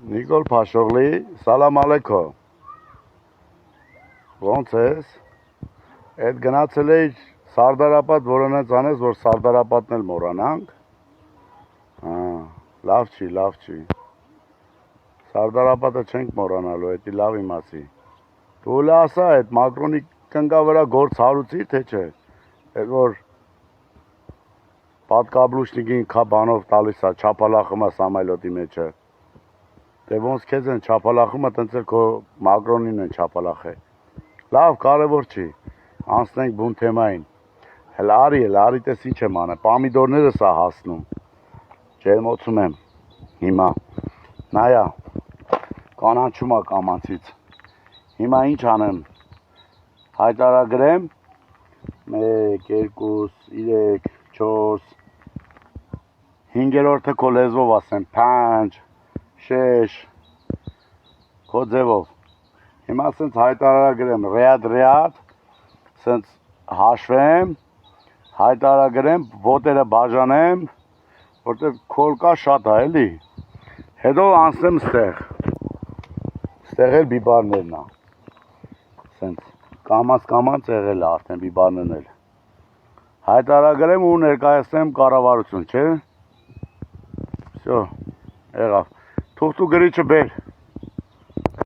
Նիկոլ Փաշողլի, սալամ ալեյքո։ Ոնց ես։ Այդ գնացել էի Սարդարապատ, որոնց անես, որ Սարդարապատն էլ մոռանանք։ Լավ չի։ Սարդարապատը չենք մոռանալու, էդի լավ իմացի։ Դու լա ասա, այդ Մակրոնի կնկա վրա գործ հարուցի, թե չէ։ Այդ որ պատկաբլուշնիկին քա բանով տալիս է, չապալախում է Սամայլոտի մեջը։ Դե ոնց քեզ են չապալախումը, տենց էլ քո Մակրոնին են չապալախե։ Լավ, կարևոր չի, անցնենք բուն թեմային։ Հələ արի տես ինչ եմ անե, պամիդորները սա հասնում։ Ջերմոցում եմ, հիմա, նայա, կանանչում է կամանցից։ Հիմա ինչ անեմ, հայտարագրեմ, 1, 2, 3, 4, 5-րդը քո լեզվով ասեմ, 5, 6, քո ձևով։ Հիմա սենց հայտարագրեմ, ռեադ, սենց հաշվեմ, հայտարագրեմ, ոտերը բաժանեմ, որտեղ քոլ կա շատ է, էլի։ Հետո անցնեմ ստեղ էլ բիբարներն է, սենց կամաց եղել է արդեն բիբարներն էլ։ Հայտարագրեմ ու ներկայացնեմ կառավարություն, չէ։ Всё, եղավ։ Թուղթ ու գրիչը բեր։